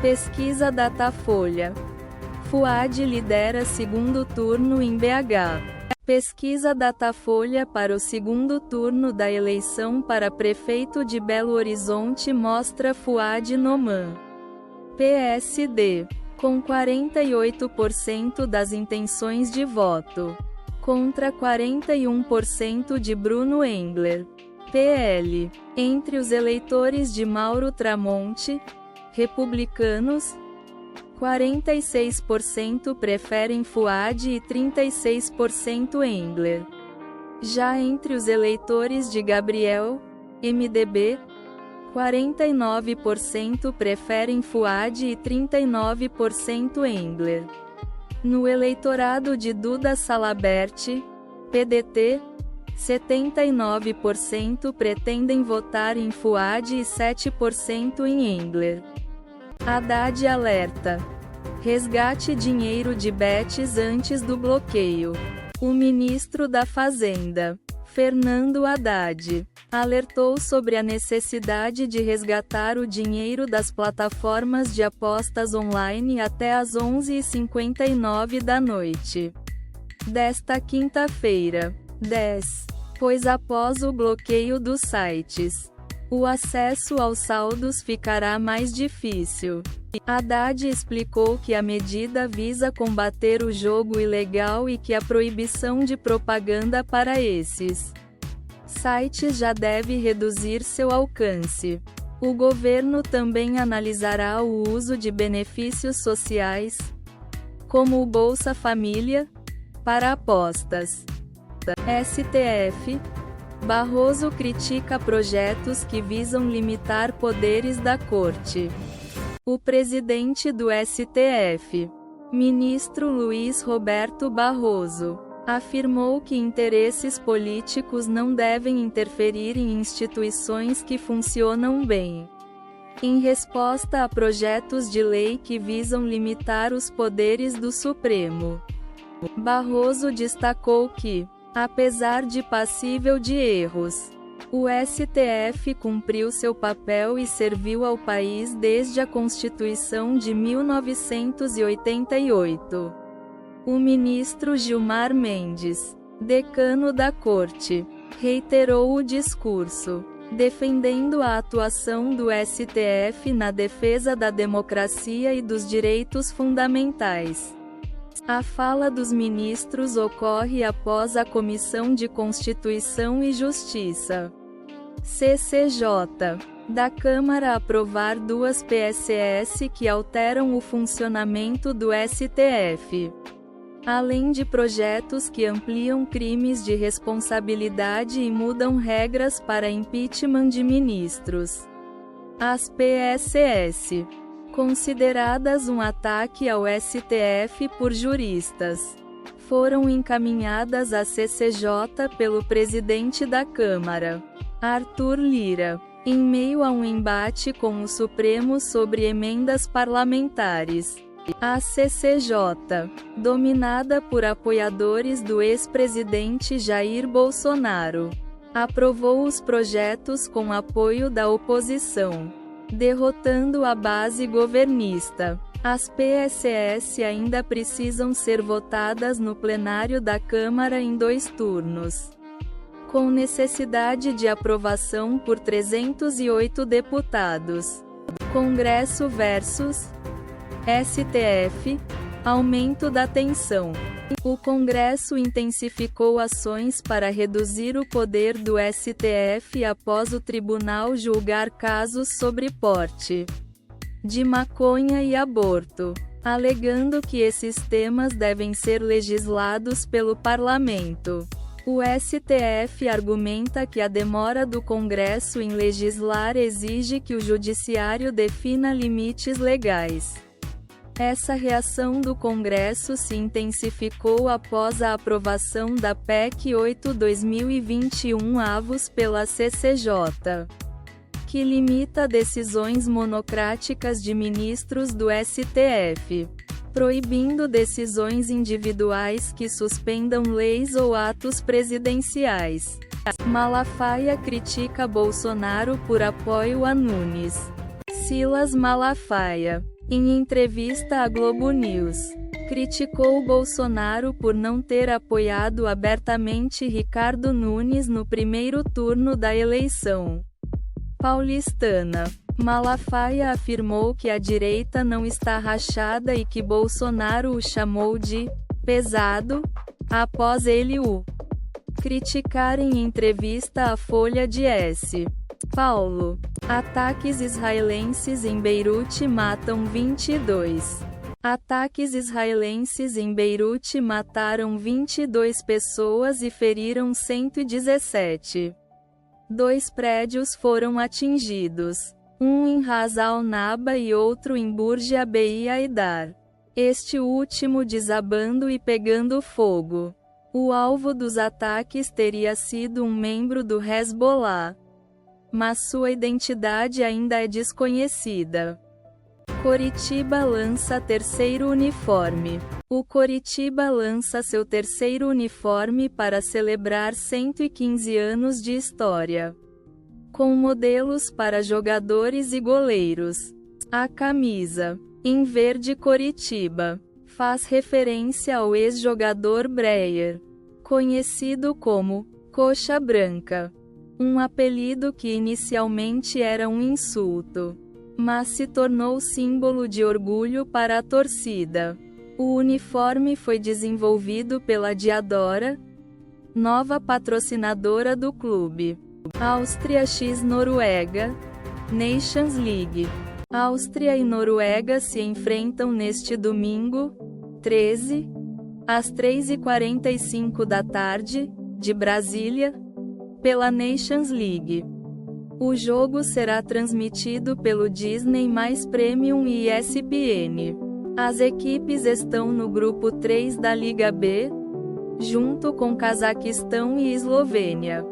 Pesquisa Datafolha. Fuad lidera segundo turno em BH. Pesquisa Datafolha para o segundo turno da eleição para prefeito de Belo Horizonte mostra Fuad Noman, PSD, com 48% das intenções de voto, contra 41% de Bruno Engler, PL. Entre os eleitores de Mauro Tramonte, republicanos, 46% preferem Fuad e 36% Engler. Já entre os eleitores de Gabriel, MDB, 49% preferem Fuad e 39% Engler. No eleitorado de Duda Salabert, PDT, 79% pretendem votar em Fuad e 7% em Engler. Haddad alerta: resgate dinheiro de bets antes do bloqueio. O ministro da Fazenda, Fernando Haddad, alertou sobre a necessidade de resgatar o dinheiro das plataformas de apostas online até às 11h59 da noite desta quinta-feira, 10, pois após o bloqueio dos sites, o acesso aos saldos ficará mais difícil. Haddad explicou que a medida visa combater o jogo ilegal e que a proibição de propaganda para esses sites já deve reduzir seu alcance. O governo também analisará o uso de benefícios sociais, como o Bolsa Família, para apostas. STF. Barroso critica projetos que visam limitar poderes da Corte. O presidente do STF, ministro Luiz Roberto Barroso, afirmou que interesses políticos não devem interferir em instituições que funcionam bem. Em resposta a projetos de lei que visam limitar os poderes do Supremo, Barroso destacou que, apesar de passível de erros, o STF cumpriu seu papel e serviu ao país desde a Constituição de 1988. O ministro Gilmar Mendes, decano da Corte, reiterou o discurso, defendendo a atuação do STF na defesa da democracia e dos direitos fundamentais. A fala dos ministros ocorre após a Comissão de Constituição e Justiça, CCJ, da Câmara aprovar duas PSS que alteram o funcionamento do STF, além de projetos que ampliam crimes de responsabilidade e mudam regras para impeachment de ministros. As PSS, consideradas um ataque ao STF por juristas, foram encaminhadas à CCJ pelo presidente da Câmara, Arthur Lira, em meio a um embate com o Supremo sobre emendas parlamentares. A CCJ, dominada por apoiadores do ex-presidente Jair Bolsonaro, aprovou os projetos com apoio da oposição, derrotando a base governista. As PSS ainda precisam ser votadas no plenário da Câmara em 2 turnos, com necessidade de aprovação por 308 deputados. Congresso versus STF. Aumento da tensão. O Congresso intensificou ações para reduzir o poder do STF após o tribunal julgar casos sobre porte de maconha e aborto, alegando que esses temas devem ser legislados pelo parlamento. O STF argumenta que a demora do Congresso em legislar exige que o Judiciário defina limites legais. Essa reação do Congresso se intensificou após a aprovação da PEC 8/2021 pela CCJ, que limita decisões monocráticas de ministros do STF, proibindo decisões individuais que suspendam leis ou atos presidenciais. Malafaia critica Bolsonaro por apoio a Nunes. Silas Malafaia, Em entrevista à Globo News, criticou Bolsonaro por não ter apoiado abertamente Ricardo Nunes no primeiro turno da eleição paulistana. Malafaia afirmou que a direita não está rachada e que Bolsonaro o chamou de pesado, após ele o criticar em entrevista à Folha de S. Paulo. Ataques israelenses em Beirute matam 22. Ataques israelenses em Beirute mataram 22 pessoas e feriram 117. 2 prédios foram atingidos. Um em Ras al-Naba e outro em Burj Abi Haidar. Este último desabando e pegando fogo. O alvo dos ataques teria sido um membro do Hezbollah, mas sua identidade ainda é desconhecida. Coritiba lança terceiro uniforme. O Coritiba lança seu terceiro uniforme para celebrar 115 anos de história, com modelos para jogadores e goleiros. A camisa, em verde Coritiba, faz referência ao ex-jogador Breyer, conhecido como Coxa Branca, um apelido que inicialmente era um insulto, mas se tornou símbolo de orgulho para a torcida. O uniforme foi desenvolvido pela Diadora, nova patrocinadora do clube. Áustria x Noruega, Nations League. Áustria e Noruega se enfrentam neste domingo, 13, às 3h45 da tarde, de Brasília, pela Nations League. O jogo será transmitido pelo Disney+ Premium e ESPN. As equipes estão no grupo 3 da Liga B, junto com Cazaquistão e Eslovênia.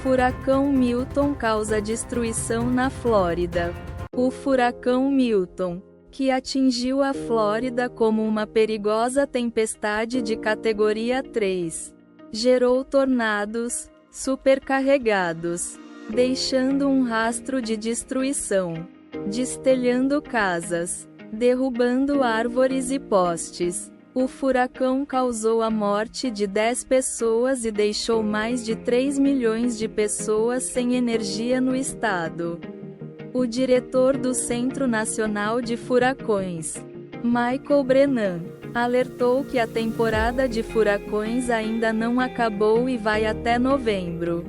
Furacão Milton causa destruição na Flórida. O furacão Milton, que atingiu a Flórida como uma perigosa tempestade de categoria 3, gerou tornados supercarregados, deixando um rastro de destruição, destelhando casas, derrubando árvores e postes. O furacão causou a morte de 10 pessoas e deixou mais de 3 milhões de pessoas sem energia no estado. O diretor do Centro Nacional de Furacões, Michael Brennan, alertou que a temporada de furacões ainda não acabou e vai até novembro.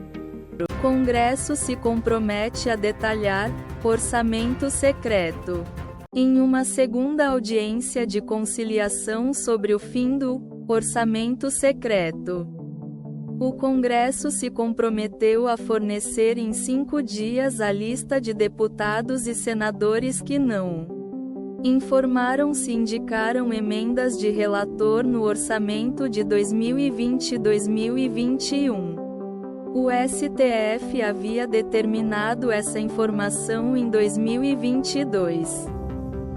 O Congresso se compromete a detalhar orçamento secreto. Em uma segunda audiência de conciliação sobre o fim do orçamento secreto, o Congresso se comprometeu a fornecer em 5 dias a lista de deputados e senadores que não informaram se indicaram emendas de relator no orçamento de 2020 e 2021. O STF havia determinado essa informação em 2022.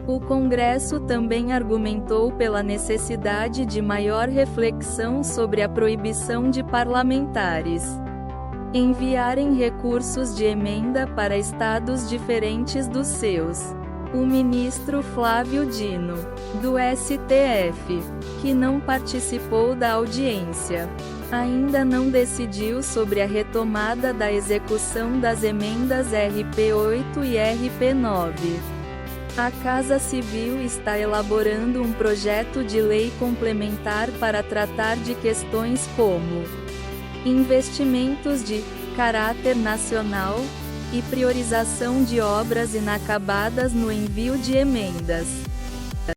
O Congresso também argumentou pela necessidade de maior reflexão sobre a proibição de parlamentares enviarem recursos de emenda para estados diferentes dos seus. O ministro Flávio Dino, do STF, que não participou da audiência, ainda não decidiu sobre a retomada da execução das emendas RP8 e RP9. A Casa Civil está elaborando um projeto de lei complementar para tratar de questões como investimentos de caráter nacional e priorização de obras inacabadas no envio de emendas.